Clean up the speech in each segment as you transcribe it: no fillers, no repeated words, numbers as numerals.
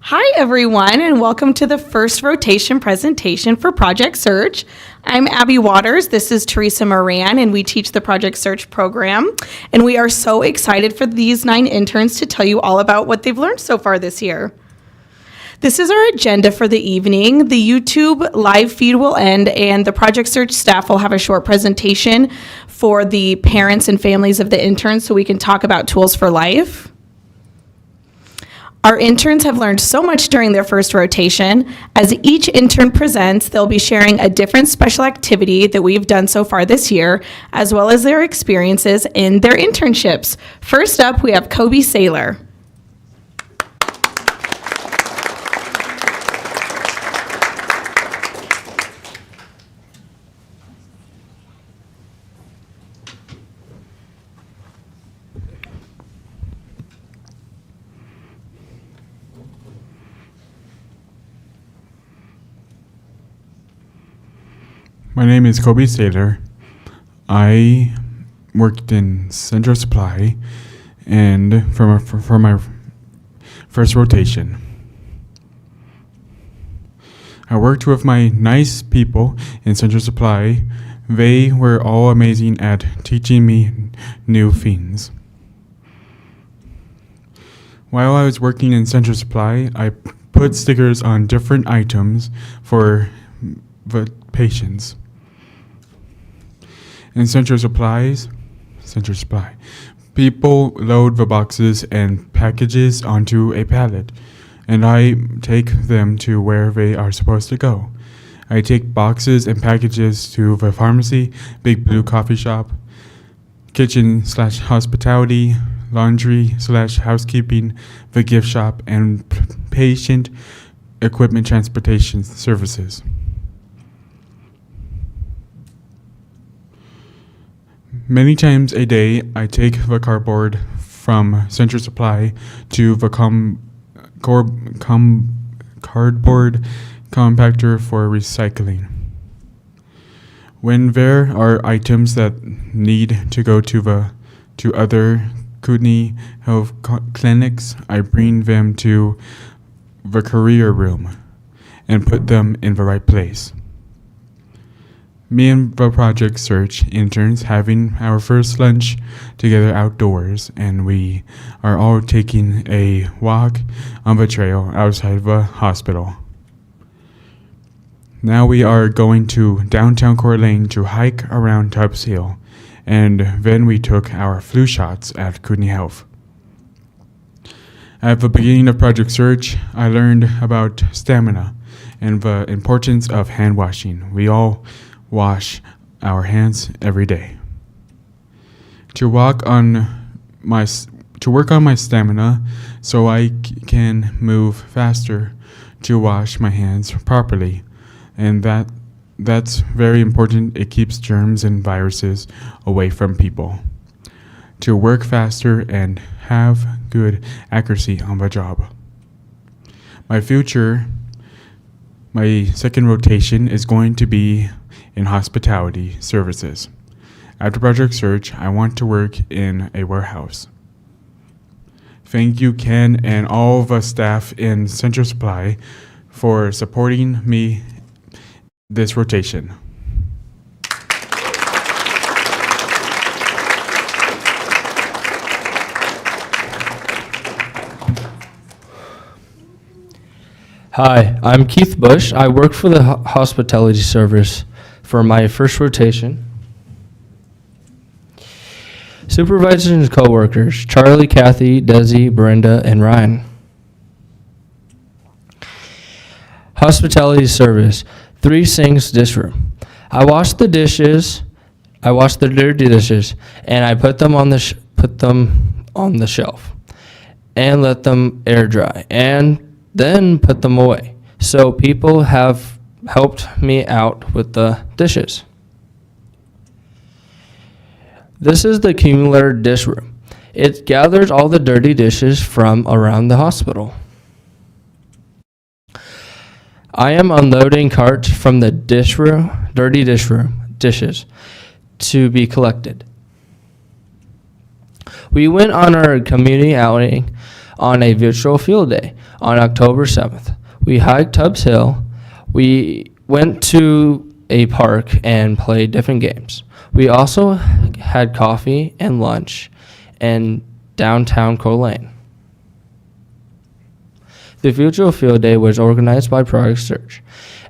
Hi, everyone, and welcome to the first rotation presentation for Project Search. I'm Abby Waters. This is Trisha Moran, and we teach the Project Search program. And we are so excited for these 9 interns to tell you all about what they've learned so far this year. This is our agenda for the evening. The YouTube live feed will end, and the Project Search staff will have a short presentation for the parents and families of the interns so we can talk about tools for life. Our interns have learned so much during their first rotation. As each intern presents, they'll be sharing a different special activity that we've done so far this year, as well as their experiences in their internships. First up, we have Kobe Saylor. My name is Kobe Saylor. I worked in Central Supply and for my first rotation. I worked with my nice people in Central Supply. They were all amazing at teaching me new things. While I was working in Central Supply, I put stickers on different items for the patients. In Central Supply, people load the boxes and packages onto a pallet, and I take them to where they are supposed to go. I take boxes and packages to the pharmacy, Big Blue Coffee Shop, kitchen/hospitality, laundry/housekeeping, the gift shop, and patient equipment transportation services. Many times a day, I take the cardboard from Central Supply to the cardboard compactor for recycling. When there are items that need to go to other Kootenai health clinics, I bring them to the courier room and put them in the right place. Me and the Project Search interns having our first lunch together outdoors, and we are all taking a walk on the trail outside the hospital. Now we are going to downtown Coeur d'Alene to hike around Tubbs Hill, and then we took our flu shots at Kootenai Health. At the beginning of Project Search, I learned about stamina and the importance of hand washing. We all wash our hands every day. To work on my stamina so I can move faster to wash my hands properly, and that's very important. It keeps germs and viruses away from people. To work faster and have good accuracy on the job. My second rotation is going to be in hospitality services. After Project Search, I want to work in a warehouse. Thank you, Ken, and all the staff in Central Supply for supporting me this rotation. Hi, I'm Keith Bush. I work for the hospitality service for my first rotation. Supervisors and coworkers, Charlie, Kathy, Desi, Brenda, and Ryan. Hospitality service, 3 sinks dish room. I wash the dirty dishes, and I put them on the shelf and let them air dry, and then put them away. So people have helped me out with the dishes. This is the accumulator dish room. It gathers all the dirty dishes from around the hospital. I am unloading carts from the dirty dish room dishes to be collected. We went on our community outing on a virtual field day. on October 7th. We hiked Tubbs Hill. We went to a park and played different games. We also had coffee and lunch in downtown Coeur d'Alene. The Future Field Day was organized by Project Search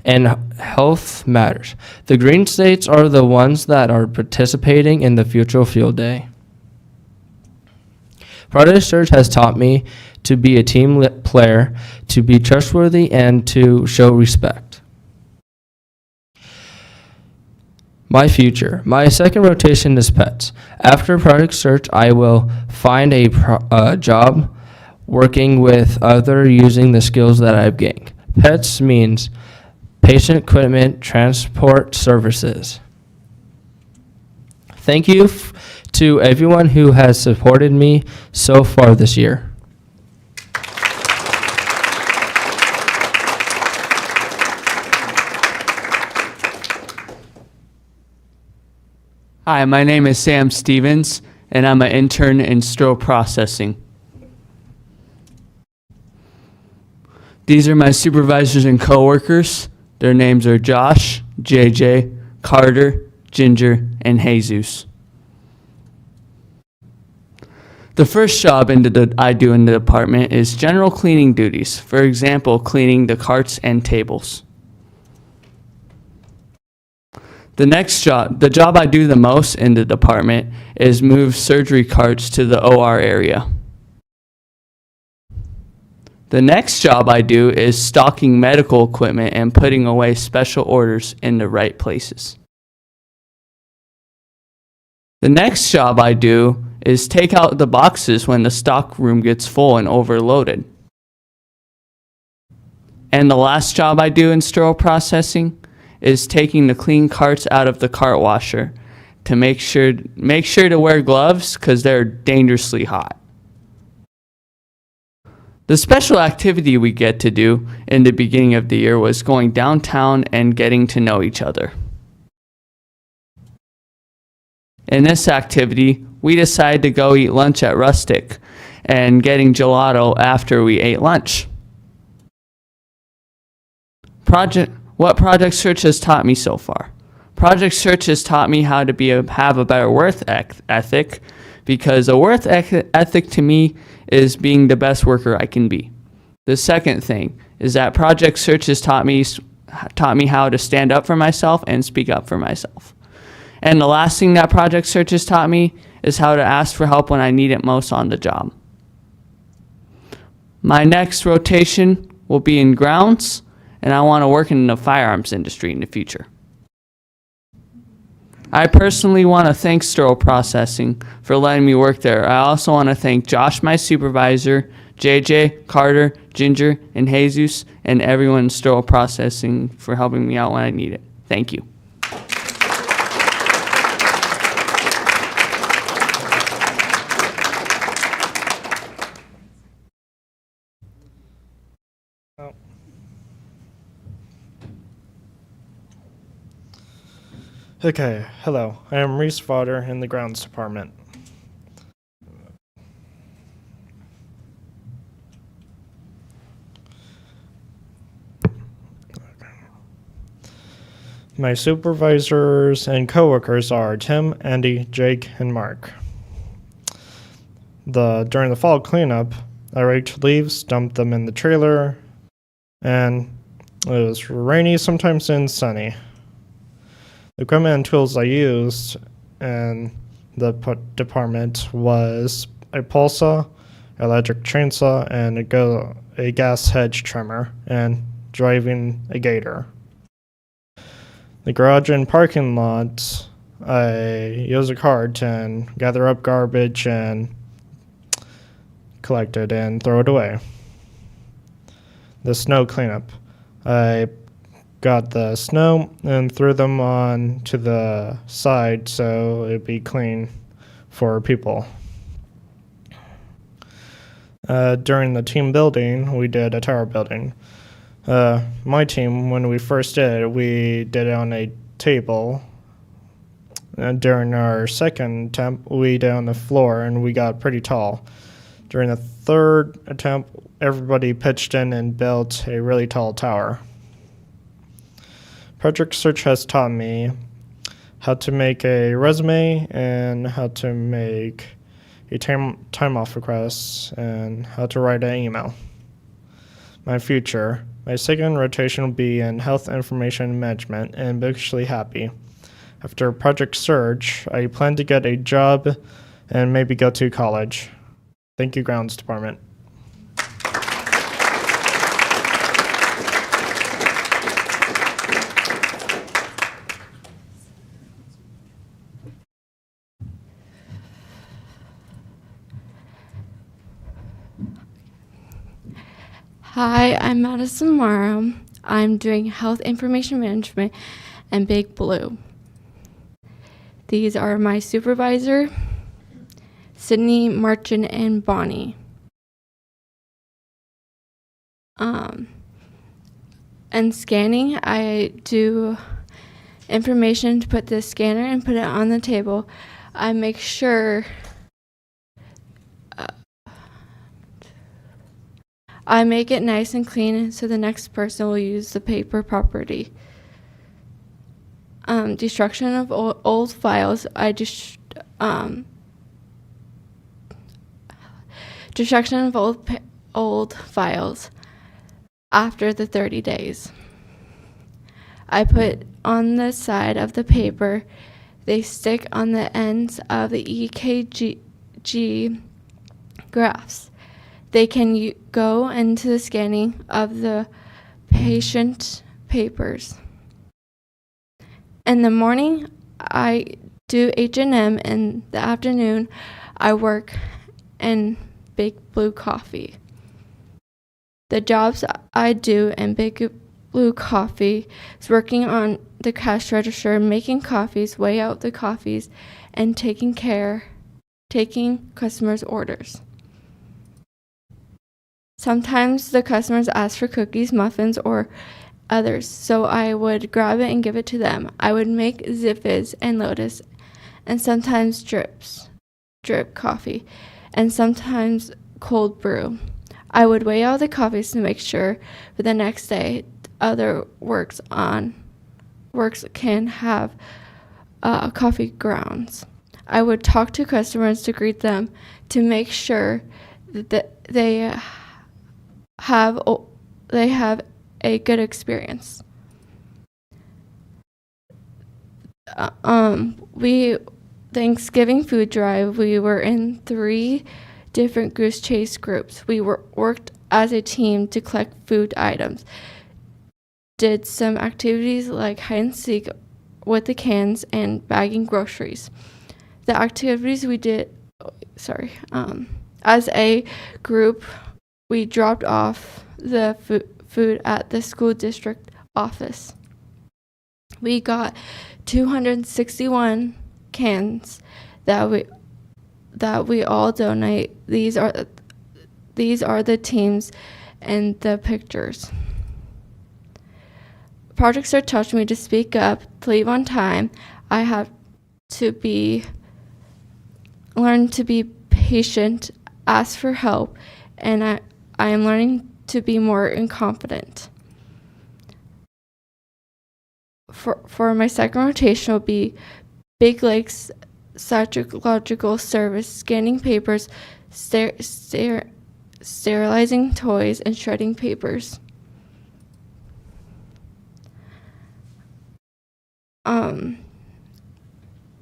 and Health Matters. The green states are the ones that are participating in the Future Field Day. Project Search has taught me to be a team player, to be trustworthy, and to show respect. My future. My second rotation is pets. After Project Search, I will find a job working with other using the skills that I've gained. Pets means patient equipment, transport services. Thank you to everyone who has supported me so far this year. Hi, my name is Sam Stevens, and I'm an intern in sterile processing. These are my supervisors and coworkers. Their names are Josh, JJ, Carter, Ginger, and Jesus. The first job I do in the department is general cleaning duties. For example, cleaning the carts and tables. The job I do the most in the department is move surgery carts to the OR area. The next job I do is stocking medical equipment and putting away special orders in the right places. The next job I do is take out the boxes when the stock room gets full and overloaded. And the last job I do in sterile processing is taking the clean carts out of the cart washer to make sure to wear gloves because they're dangerously hot. The special activity we get to do in the beginning of the year was going downtown and getting to know each other. In this activity, we decided to go eat lunch at Rustic and getting gelato after we ate lunch. What Project Search has taught me so far? Project Search has taught me how to have a better work ethic, because a work ethic to me is being the best worker I can be. The second thing is that Project Search has taught me how to stand up for myself and speak up for myself. And the last thing that Project Search has taught me is how to ask for help when I need it most on the job. My next rotation will be in grounds, and I want to work in the firearms industry in the future. I personally want to thank Sterile Processing for letting me work there. I also want to thank Josh, my supervisor, JJ, Carter, Ginger, and Jesus, and everyone in Sterile Processing for helping me out when I need it. Thank you. Okay, hello. I am Reese Fodder in the grounds department. My supervisors and coworkers are Tim, Andy, Jake, and Mark. During the fall cleanup, I raked leaves, dumped them in the trailer, and it was rainy, sometimes and sunny. The equipment and tools I used in the department was a pole saw, electric chainsaw, and a gas hedge trimmer, and driving a gator. The garage and parking lot, I used a cart and gather up garbage and collect it and throw it away. The snow cleanup, I got the snow and threw them on to the side so it'd be clean for people. During the team building, we did a tower building. My team, when we first did it, we did it on a table. And during our second attempt, we did it on the floor and we got pretty tall. During the third attempt, everybody pitched in and built a really tall tower. Project Search has taught me how to make a resume and how to make a time off request and how to write an email. My future. My second rotation will be in health information management and bookish happy. After Project Search, I plan to get a job and maybe go to college. Thank you, Grounds Department. Hi, I'm Madison Morrow. I'm doing Health Information Management and Big Blue. These are my supervisor, Sydney, Martin, and Bonnie. And scanning, I do information to put the scanner and put it on the table. I make sure I make it nice and clean so the next person will use the paper properly. Destruction of old files. Destruction of old files after the 30 days. I put on the side of the paper, they stick on the ends of the EKG graphs. They can go into the scanning of the patient papers. In the morning, I do H&M. In the afternoon, I work in Big Blue Coffee. The jobs I do in Big Blue Coffee is working on the cash register, making coffees, weigh out the coffees, and taking customers' orders. Sometimes the customers ask for cookies, muffins, or others, so I would grab it and give it to them. I would make Ziffis and Lotus, and sometimes drip coffee, and sometimes cold brew. I would weigh out the coffees to make sure for the next day other works can have coffee grounds. I would talk to customers to greet them to make sure that they have a good experience. Thanksgiving food drive, we were in 3 different goose chase groups. We worked as a team to collect food items. Did some activities like hide and seek with the cans and bagging groceries. The activities we did, as a group, we dropped off the food at the school district office. We got 261 cans that we all donate. These are the teams and the pictures. Project Search taught me to speak up, to leave on time. I have to learn to be patient, ask for help, and I am learning to be more confident. For my second rotation will be Big Lakes Psychological Service, scanning papers, sterilizing toys, and shredding papers.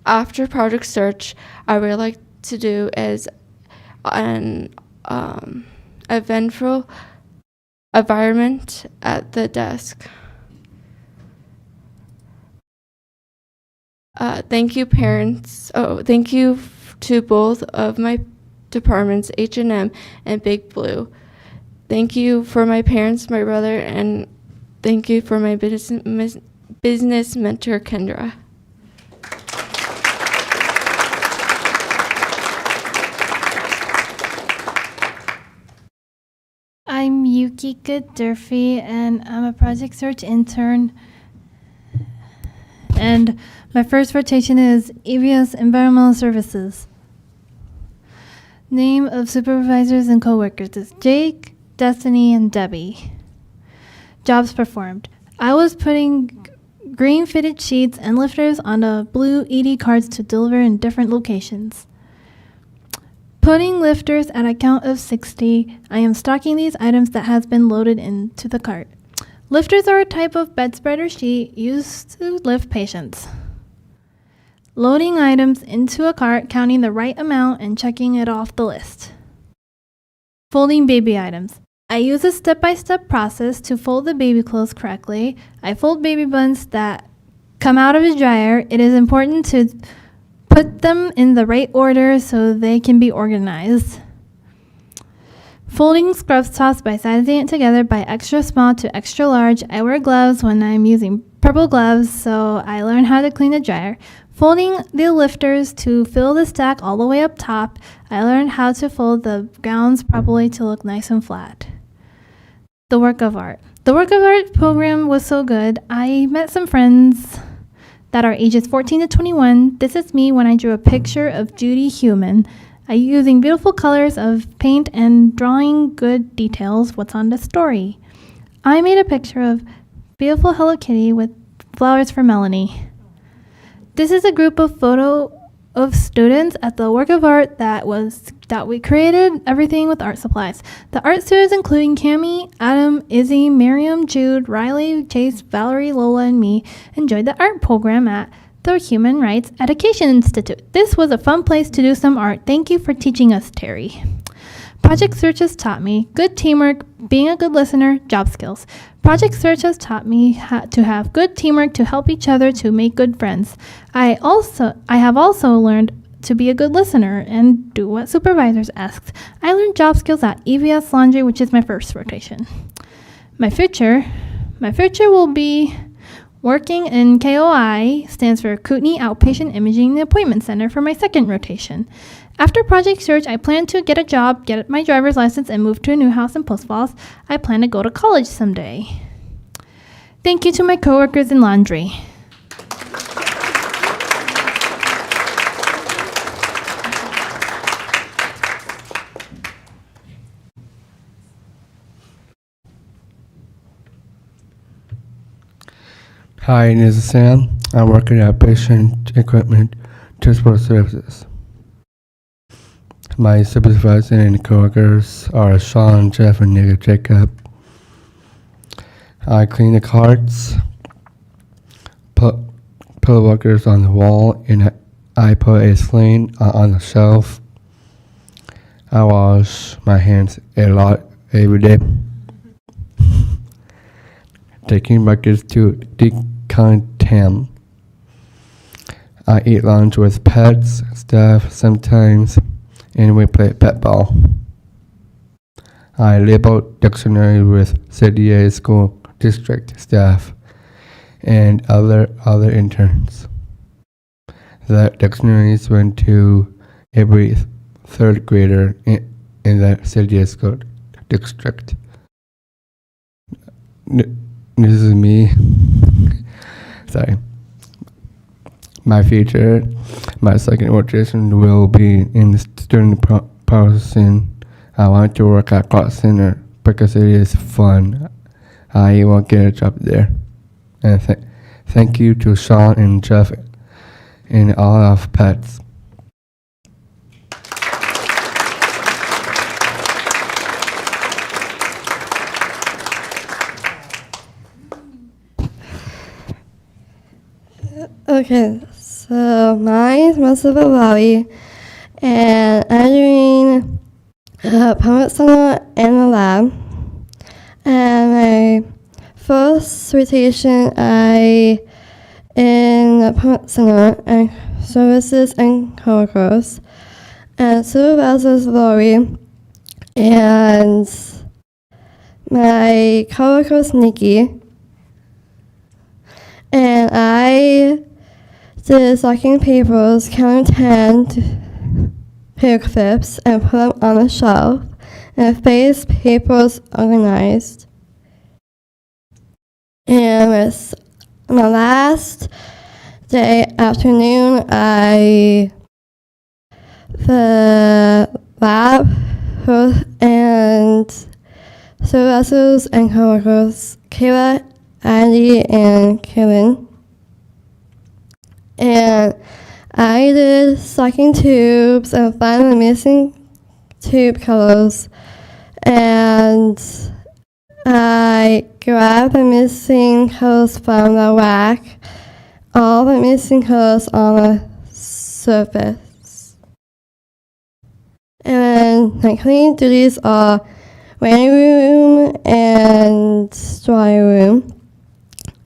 After Project Search, I would like to do is an eventful environment at the desk. Thank you, parents. Thank you to both of my departments, H&M and Big Blue. Thank you for my parents, my brother, and thank you for my business mentor, Kendra. I'm Yukika Durfee, and I'm a Project Search intern. And my first rotation is EVS Environmental Services. Name of supervisors and coworkers is Jake, Destiny, and Debbie. Jobs performed. I was putting green fitted sheets and lifters on the blue ED cards to deliver in different locations. Putting lifters at a count of 60, I am stocking these items that has been loaded into the cart. Lifters are a type of bedspread or sheet used to lift patients. Loading items into a cart, counting the right amount, and checking it off the list. Folding baby items. I use a step-by-step process to fold the baby clothes correctly. I fold baby buns that come out of the dryer. It is important to put them in the right order so they can be organized. Folding scrub tops by sizing it together by extra small to extra large. I wear gloves when I'm using purple gloves, so I learn how to clean the dryer. Folding the lifters to fill the stack all the way up top. I learned how to fold the gowns properly to look nice and flat. The work of art. The work of art program was so good. I met some friends that are ages 14 to 21. This is me when I drew a picture of Judy Human. Using beautiful colors of paint and drawing good details what's on the story. I made a picture of beautiful Hello Kitty with flowers for Melanie. This is a group of photo of students at the work of art that we created everything with art supplies. The art students including Cami, Adam, Izzy, Miriam, Jude, Riley, Chase, Valerie, Lola, and me enjoyed the art program at the Human Rights Education Institute. This was a fun place to do some art. Thank you for teaching us, Terry. Project Search has taught me good teamwork, being a good listener, job skills. Project Search has taught me to have good teamwork, to help each other, to make good friends. I have also learned to be a good listener and do what supervisors ask. I learned job skills at EVS Laundry, which is my first rotation. My future will be working in KOI, stands for Kootenai Outpatient Imaging Appointment Center, for my second rotation. After Project Search, I plan to get a job, get my driver's license, and move to a new house in Post Falls. I plan to go to college someday. Thank you to my coworkers in laundry. Hi, this is Sam. I work at Patient Equipment Transport Services. My supervisor and coworkers are Sean, Jeff, and Nick Jacob. I clean the carts, put workers on the wall, and I put a sling on the shelf. I wash my hands a lot every day. Taking buckets to decontam. I eat lunch with pets, staff sometimes, and we play pet ball. I label dictionary with CDA school district staff and other interns. The dictionaries went to every third grader in the CDA school district. This is me. Sorry. My future, my second rotation will be in the student processing. I want to work at Cloud Center because it is fun. I will get a job there. And thank you to Sean and Jeff and all of Pets. Okay, so mine is Mustafa Bobby, and I'm doing public center in the lab. And my first rotation, I in the public center and services and coworkers, and supervisors Lori, and my coworkers Nikki, and I did stocking papers, counting 10 paper clips, and put them on the shelf, and face papers organized. And with my last day afternoon, I lab, and supervisors and coworkers, Kayla, Andy, and Kevin. And I did sucking tubes and find the missing tube colors. And I grabbed the missing colors from the rack, all the missing colors on the surface. And my cleaning duties are waiting room and dry room.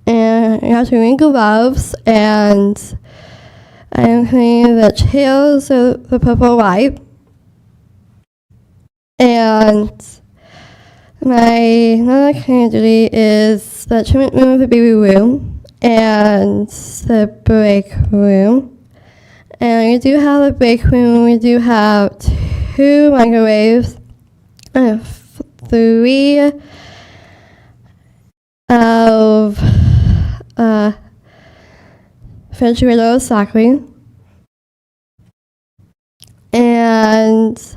And you have to wear gloves, and I am cleaning the chairs with the purple wipe. And my another cleaning duty is the treatment room, the baby room, and the break room. And we do have a break room. We do have 2 microwaves, 3 of refrigerators, exactly. And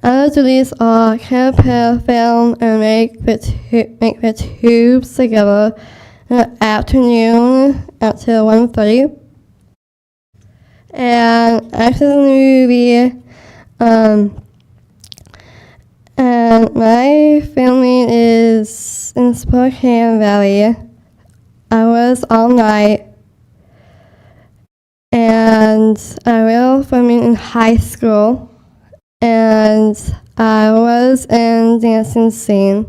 other duties are prepare film and make the tubes together in the afternoon until 1:30. And after the movie, and my filming is in Spokane Valley. I was all night, and I will filming in high school. And I was in dancing scene.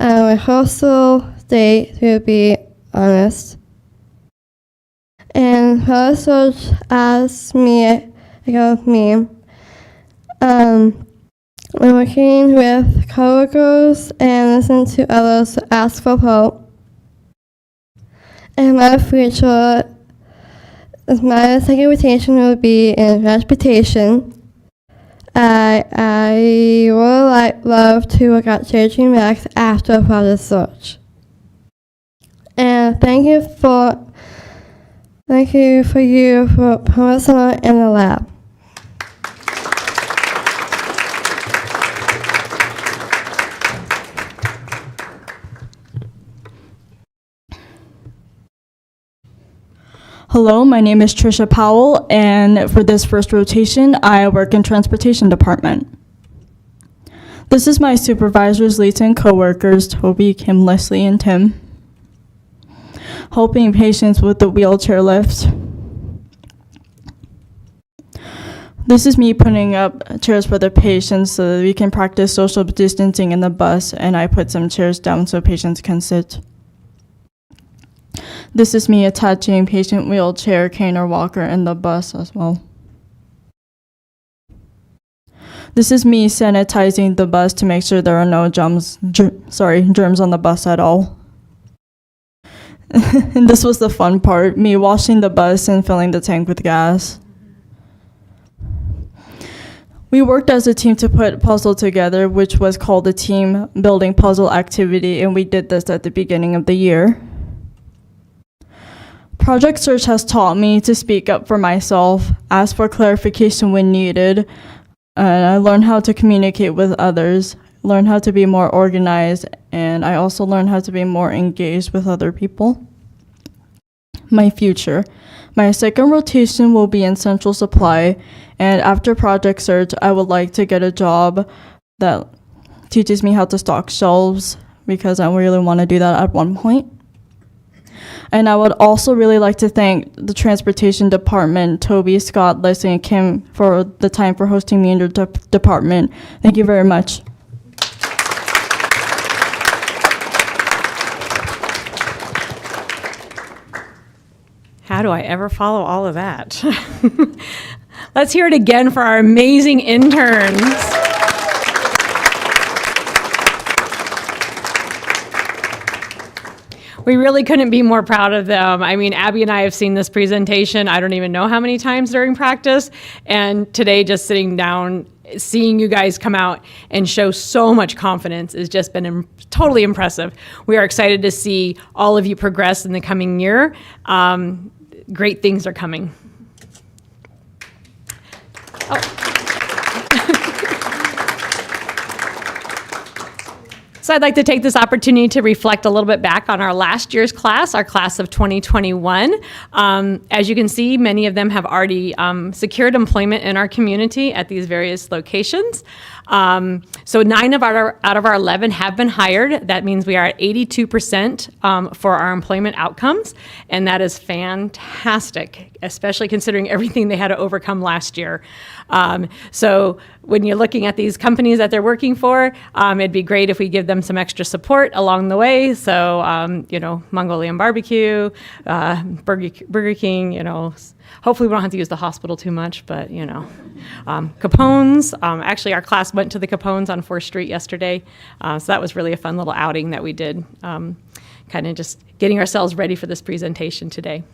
Rehearsal date, to be honest. And rehearsal asked me, I'm working with coworkers and listen to others ask for help. And my future, my second rotation will be in transportation. I would love to work at JG Max after project search. And thank you for personal in the lab. Hello, my name is Trisha Powell, and for this first rotation, I work in transportation department. This is my supervisors, Lisa, and coworkers, Toby, Kim, Leslie, and Tim, helping patients with the wheelchair lift. This is me putting up chairs for the patients so that we can practice social distancing in the bus, and I put some chairs down so patients can sit. This is me attaching patient wheelchair, cane, or walker in the bus as well. This is me sanitizing the bus to make sure there are no germs on the bus at all. And this was the fun part, me washing the bus and filling the tank with gas. We worked as a team to put a puzzle together, which was called a team building puzzle activity, and we did this at the beginning of the year. Project Search has taught me to speak up for myself, ask for clarification when needed, and I learned how to communicate with others, learn how to be more organized, and I also learned how to be more engaged with other people. My future. My second rotation will be in Central Supply, and after Project Search, I would like to get a job that teaches me how to stock shelves, because I really want to do that at one point. And I would also really like to thank the transportation department, Toby, Scott, Leslie, and Kim for the time for hosting me in your department. Thank you very much. How do I ever follow all of that? Let's hear it again for our amazing interns. We really couldn't be more proud of them. I mean, Abby and I have seen this presentation, I don't even know how many times during practice, and today just sitting down, seeing you guys come out and show so much confidence has just been totally impressive. We are excited to see all of you progress in the coming year. Great things are coming. Oh. So I'd like to take this opportunity to reflect a little bit back on our last year's class, our class of 2021. As you can see, many of them have already secured employment in our community at these various locations. So 9 out of our 11 have been hired. That means we are at 82% for our employment outcomes, and that is fantastic, especially considering everything they had to overcome last year. So when you're looking at these companies that they're working for, it'd be great if we give them some extra support along the way. So, Mongolian barbecue, Burger King, hopefully we don't have to use the hospital too much, but, Capone's. Actually, our class went to the Capone's on 4th Street yesterday. So that was really a fun little outing that we did, kind of just getting ourselves ready for this presentation today.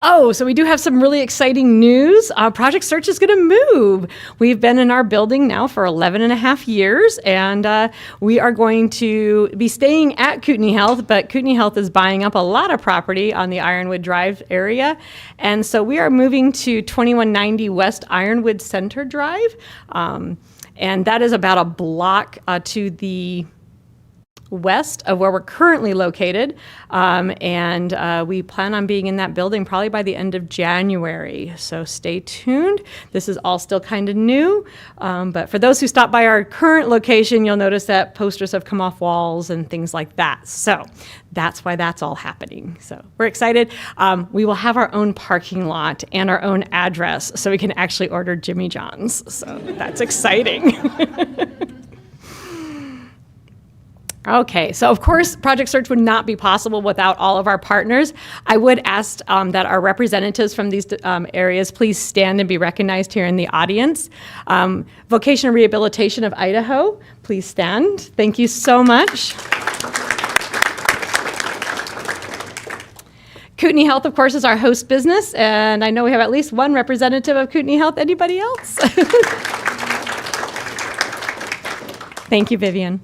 Oh, so we do have some really exciting news. Project Search is going to move. We've been in our building now for 11 and a half years, and we are going to be staying at Kootenai Health, but Kootenai Health is buying up a lot of property on the Ironwood Drive area, and so we are moving to 2190 West Ironwood Center Drive, and that is about a block to the west of where we're currently located, and we plan on being in that building probably by the end of January, so stay tuned. This is all still kind of new, but for those who stop by our current location, you'll notice that posters have come off walls and things like that, so that's why that's all happening. So we're excited. We will have our own parking lot and our own address, so we can actually order Jimmy John's, so that's exciting. Okay, so of course, Project Search would not be possible without all of our partners. I would ask that our representatives from these areas please stand and be recognized here in the audience. Vocational Rehabilitation of Idaho, please stand. Thank you so much. Kootenai Health, of course, is our host business, and I know we have at least one representative of Kootenai Health. Anybody else? Thank you, Vivian.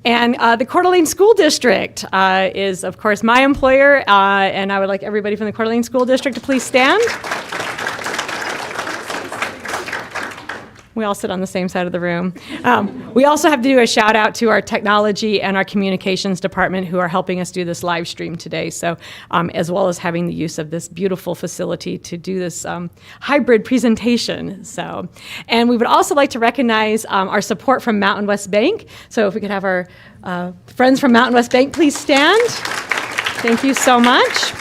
And the Coeur d'Alene School District is, of course, my employer, and I would like everybody from the Coeur d'Alene School District to please stand. We all sit on the same side of the room. We also have to do a shout out to our technology and our communications department who are helping us do this live stream today. So as well as having the use of this beautiful facility to do this hybrid presentation. So, and we would also like to recognize our support from Mountain West Bank. So if we could have our friends from Mountain West Bank please stand. Thank you so much.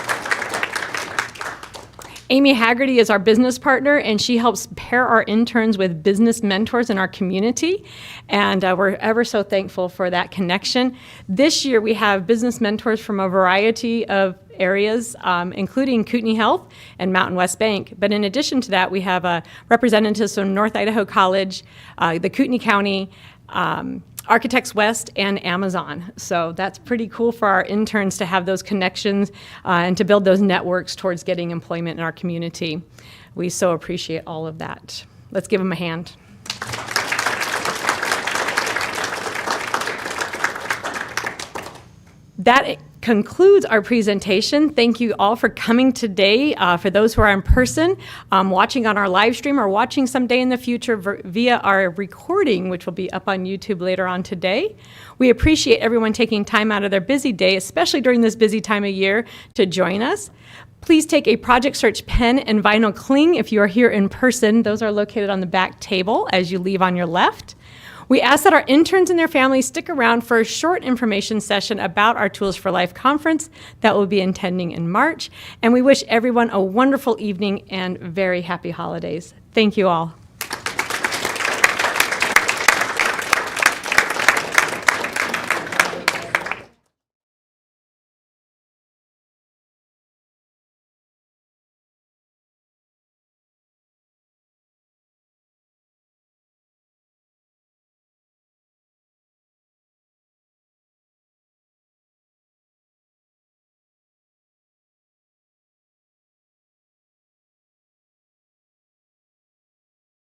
Amy Haggerty is our business partner, and she helps pair our interns with business mentors in our community, and we're ever so thankful for that connection. This year, we have business mentors from a variety of areas, including Kootenai Health and Mountain West Bank. But in addition to that, we have representatives from North Idaho College, the Kootenai County, Architects West, and Amazon. So that's pretty cool for our interns to have those connections and to build those networks towards getting employment in our community. We so appreciate all of that. Let's give them a hand. That concludes our presentation. Thank you all for coming today. For those who are in person, watching on our live stream, or watching someday in the future via our recording, which will be up on YouTube later on today. We appreciate everyone taking time out of their busy day, especially during this busy time of year, to join us. Please take a Project Search pen and vinyl cling if you are here in person. Those are located on the back table as you leave on your left. We ask that our interns and their families stick around for a short information session about our Tools for Life conference that will be attending in March. And we wish everyone a wonderful evening and very happy holidays. Thank you all.